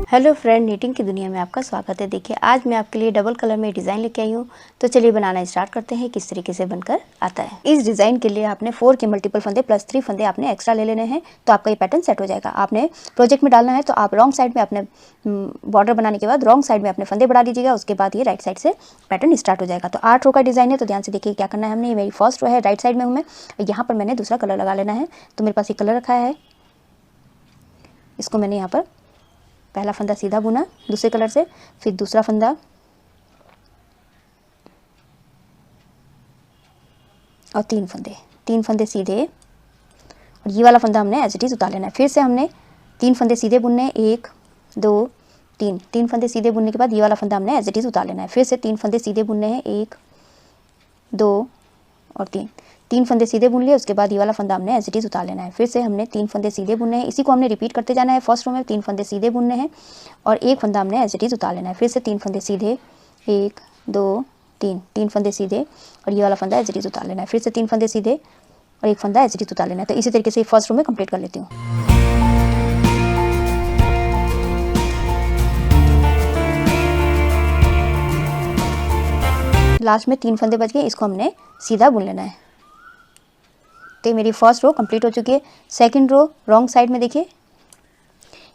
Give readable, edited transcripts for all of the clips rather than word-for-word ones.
Hello friend, knitting की दुनिया में आपका स्वागत है। देखिए आज मैं आपके लिए डबल कलर में डिज़ाइन लेके आई हूँ। तो चलिए बनाना स्टार्ट करते हैं किस तरीके से बनकर आता है। इस डिज़ाइन के लिए आपने 4 के मल्टीपल फंदे प्लस 3 फंदे आपने एक्स्ट्रा ले लेने हैं, तो आपका ये पैटर्न सेट हो जाएगा। आपने प्रोजेक्ट में डालना है तो आप रॉन्ग साइड में अपने बॉर्डर बनाने के बाद रॉन्ग साइड में अपने फंदे बढ़ा लीजिएगा, उसके बाद ये राइट साइड से पैटर्न स्टार्ट हो जाएगा। तो 8 रो का डिज़ाइन है, तो ध्यान से देखिए क्या करना है हमने। मेरी फर्स्ट रो है, राइट साइड में हूँ मैं, यहाँ पर मैंने दूसरा कलर लगा लेना है। तो मेरे पास ये कलर रखा है, इसको मैंने यहाँ पर पहला फंदा सीधा बुना दूसरे कलर से, फिर दूसरा फंदा और तीन फंदे सीधे, और ये वाला फंदा हमने एज इट इज उतार लेना है। फिर से हमने 3 फंदे सीधे बुनने, 1 2 3 फंदे सीधे बुनने के बाद ये वाला फंदा हमने एज इट इज उतार लेना है। फिर से 3 फंदे सीधे बुनने हैं, 1 2 और 3 फंदे सीधे बुन लिए, उसके बाद ये वाला फंदा हमने एज इट इज उतार लेना है। फिर से हमने 3 फंदे सीधे बुनने हैं, इसी को हमने रिपीट करते जाना है। फर्स्ट रो में 3 फंदे सीधे बुनने हैं और 1 फंदा हमने एज इट इज उतार लेना है। फिर से 3 फंदे सीधे, 1 2 3 फंदे सीधे और ये वाला फंदा एज इट इज उतार लेना है। फिर से 3 फंदे सीधे और 1 फंदा एज इट इज उतार लेना है। तो इसी तरीके से फर्स्ट रो में कंप्लीट कर लेती हूँ। लास्ट में 3 फंदे बच गए, इसको हमने सीधा बुन लेना है। तो मेरी फर्स्ट रो कंप्लीट हो चुकी है। सेकंड रो रॉन्ग साइड में देखिए,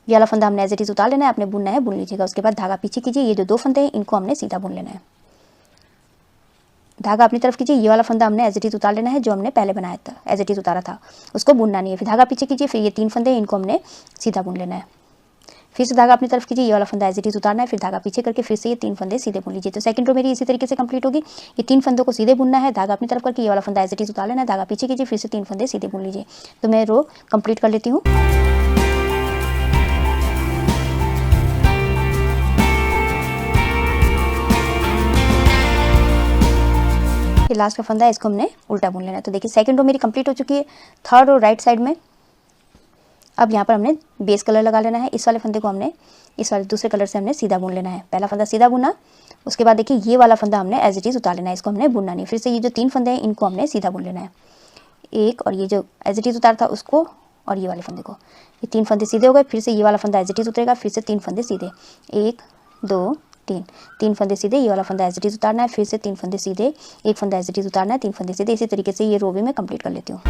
ये वाला फंदा हमने एज इट इज उतार लेना है, आपने बुनना है बुन लीजिएगा। उसके बाद धागा पीछे कीजिए, ये जो 2 फंदे हैं इनको हमने सीधा बुन लेना है। धागा अपनी तरफ कीजिए, ये वाला फंदा हमने एज इट इज उतार लेना है, जो हमने पहले बनाया था एज इट इज उतारा था, उसको बुनना नहीं है। फिर धागा पीछे कीजिए, फिर ये 3 फंदे हैं इनको हमने सीधा बुन लेना है। फिर से धागा अपनी तरफ कीजिए, ये वाला फंदा एज इट इज उतारना है, फिर धागा पीछे करके फिर से ये 3 फंदे सीधे बुन लीजिए। तो सेकंड रो मेरी इसी तरीके से कंप्लीट होगी। ये 3 फंदों को सीधे बुनना है, धागा अपनी तरफ करके ये वाला फंदा एज इट इज उतार लेना है, धागा पीछे कीजिए, फिर से 3 फंदे सीधे बुन लीजिए। तो मैं रो कंप्लीट कर लेती हूँ। ये लास्ट का फंदा है, इसको हमने उल्टा बुन लेना है। तो देखिए सेकंड रो मेरी कंप्लीट हो चुकी है। थर्ड रो राइट साइड में, अब यहाँ पर हमने बेस कलर लगा लेना है। इस वाले फंदे को हमने इस वाले दूसरे कलर से हमने सीधा बुन लेना है। पहला फंदा सीधा बुना, उसके बाद देखिए ये वाला फंदा हमने एज इट इज उतार लेना है, इसको हमने बुनना नहीं। फिर से ये जो 3 फंदे हैं इनको हमने सीधा बुन लेना है, एक, और ये जो एज इट इज उतार था उसको और ये वाले फंदे को। ये 3 फंदे सीधे हो गए। फिर से ये वाला फंदा एज इट इज उतरेगा, फिर से 3 फंदे सीधे, 1 2 3 फंदे सीधे, ये वाला फंदा एज इट इज उतारना है। फिर से 3 फंदे सीधे, 1 फंदा एज इट इज उतारना है, 3 फंदे सीधे। इसी तरीके से ये रो भी मैं कंप्लीट कर लेती हूँ।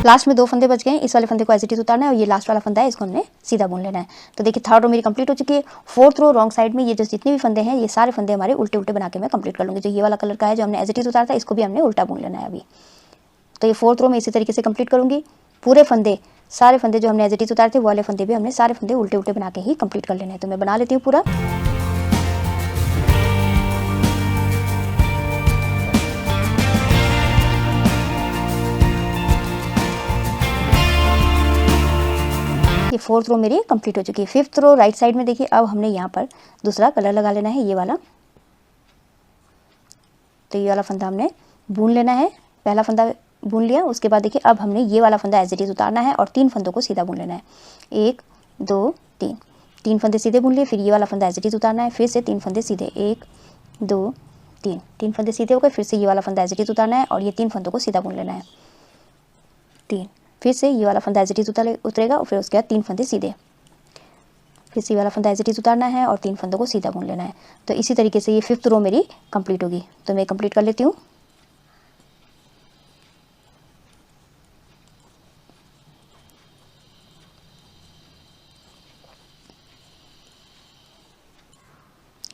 लास्ट में 2 फंदे बच गए हैं, इस वाले फंदे को एज इट इज उतारना है और ये लास्ट वाला फंदा है, इसको हमने सीधा बुन लेना है। तो देखिए थर्ड रो मेरी कंप्लीट हो चुकी है। फोर्थ रो रॉन्ग साइड में ये जो जितने भी फंदे हैं ये सारे फंदे हमारे उल्टे उल्टे बना के मैं कंप्लीट कर लूँगी। जो ये वाला कलर का है जो हमने एज इट इज उतारा था, इसको भी हमने उल्टा बुन लेना है अभी। तो ये फोर्थ रो में इसी तरीके से कंप्लीट करूँगी। पूरे फंदे, सारे फंदे जो हमने एज इट इज उतारे थे वो वाले फंदे भी हमने सारे फंदे उल्टे उल्टे बना के ही कंप्लीट कर लेने हैं। तो मैं बना लेती हूँ पूरा। ये फोर्थ रो मेरी कंप्लीट हो चुकी है। फिफ्थ रो राइट साइड में देखिए, अब हमने यहाँ पर दूसरा कलर लगा लेना है, ये वाला। तो ये वाला फंदा हमने बुन लेना है, पहला फंदा बुन लिया। उसके बाद देखिए अब हमने ये वाला फंदा एज इट इज उतारना है और 3 फंदों को सीधा बुन लेना है, 1 2 3 फंदे सीधे बुन लिए। फिर ये वाला फंदा एज इट इज उतारना है, फिर से 3 फंदे सीधे, 1 2 3 फंदे सीधे हो गए। फिर से ये वाला फंदा एज इट इज उतारना है और ये 3 फंदों को सीधा बुन लेना है, 3। फिर से ये वाला फंदा एज इट इज उतरेगा और फिर उसके बाद 3 फंदे सीधे, फिर से ये वाला फंदा एज इट इज उतारना है और 3 फंदों को सीधा बुन लेना है। तो इसी तरीके से ये फिफ्थ रो मेरी कंप्लीट होगी। तो मैं कंप्लीट कर लेती हूँ।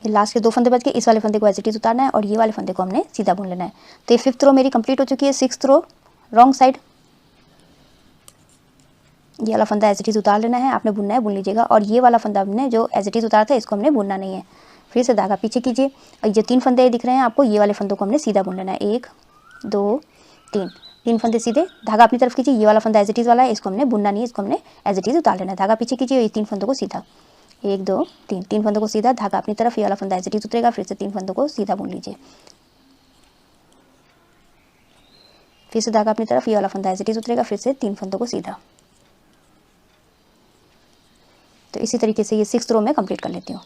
लास्ट के 2 फंदे बच गए, इस वाले फंदे को एज इट इज उतारना है और ये वाले फंदे को हमने सीधा बुन लेना है। तो ये फिफ्थ रो मेरी कंप्लीट हो चुकी है। सिक्स्थ रो रॉन्ग साइड, ये वाला फंदा एज इट इज उतार लेना है, आपने बुनना है बुन लीजिएगा। और ये वाला फंदा हमने जो एज इट इज उतारा था इसको हमने बुनना नहीं है। फिर से धागा पीछे कीजिए और जो 3 फंदे दिख रहे हैं आपको, ये वाले फंदों को हमने सीधा बुन लेना है, 1 2 3 फंदे सीधे, धागा अपनी तरफ कीजिए। ये वाला फंदा एज इट इज वाला है, इसको हमने बुनना नहीं है, इसको हमने एज इट इज उतार लेना है। धागा पीछे कीजिए, ये 3 फंदों को सीधा, 1 2 3 फंदों को सीधा, धागा अपनी तरफ, ये वाला फंदा एज इट इज उतरेगा। फिर से 3 फंदों को सीधा बुन लीजिए, फिर से धागा अपनी तरफ, ये वाला फंदा एज इट इज उतरेगा। फिर से 3 फंदों को सीधा। तो इसी तरीके से ये 6th रो में कंप्लीट कर लेती हूँ।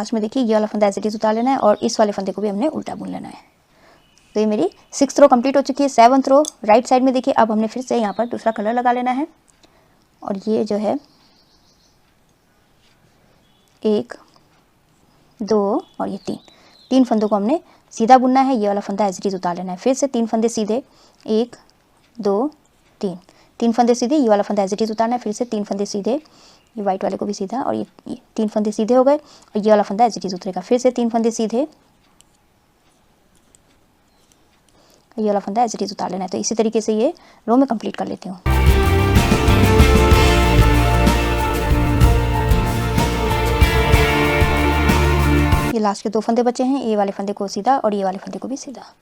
लास्ट में देखिए ये वाला फंदा एज इट इज़ उतार लेना है और इस वाले फंदे को भी हमने उल्टा बुन लेना है। तो ये मेरी 6th रो कंप्लीट हो चुकी है। 7th रो राइट साइड में देखिए, अब हमने फिर से यहाँ पर दूसरा कलर लगा लेना है और ये जो है 1 2 और ये 3 फंदों को हमने सीधा बुनना है। ये वाला फंदा एज इट इज़ उतार लेना है। फिर से 3 फंदे सीधे, 1 2 3 फंदे सीधे, ये वाला फंदा एज इट इज़ उतारना है। फिर से 3 फंदे सीधे, ये वाइट वाले को भी सीधा और ये 3 फंदे सीधे हो गए और ये वाला फंदा एज इट इज़ उतरेगा। फिर से 3 फंदे सीधे, ये वाला फंदा एज इट इज़ उतार लेना है। तो इसी तरीके से ये रो में कंप्लीट कर लेती हूँ। ये लास्ट के 2 फंदे बचे हैं, ये वाले फंदे को सीधा और ये वाले फंदे को भी सीधा।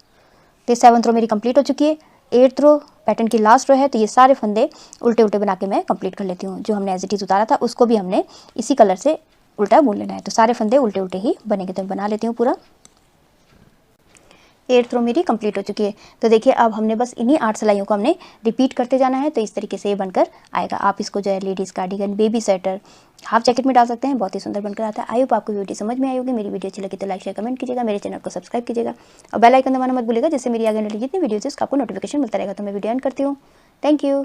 तो 7th रो मेरी कंप्लीट हो चुकी है। 8th रो पैटर्न की लास्ट रो है, तो ये सारे फंदे उल्टे उल्टे बना के मैं कंप्लीट कर लेती हूँ। जो हमने एज इट इज़ उतारा था उसको भी हमने इसी कलर से उल्टा बुन लेना है। तो सारे फंदे उल्टे उल्टे ही बनेंगे। तो मैं बना लेती हूँ पूरा। 8th रो मेरी कंप्लीट हो चुकी है। तो देखिए अब हमने बस इन्हीं 8 सिलाइयों को हमने रिपीट करते जाना है। तो इस तरीके से ये बनकर आएगा। आप इसको जो है ladies cardigan, baby sweater, half jacket में डाल सकते हैं। बहुत ही सुंदर बनकर आता है। आई होप आपको वीडियो समझ में आई होगी। मेरी वीडियो अच्छी लगी तो लाइक शेयर कमेंट कीजिएगा। मेरे चैनल को सब्सक्राइब कीजिएगा और बेल आइकन दबाना मत भूलिएगा, जिससे मेरी आगे वाली जितनी वीडियोज़ है उसका आपको नोटिफिकेशन मिलता रहेगा। तो मैं वीडियो एंड करती हूँ। Thank you.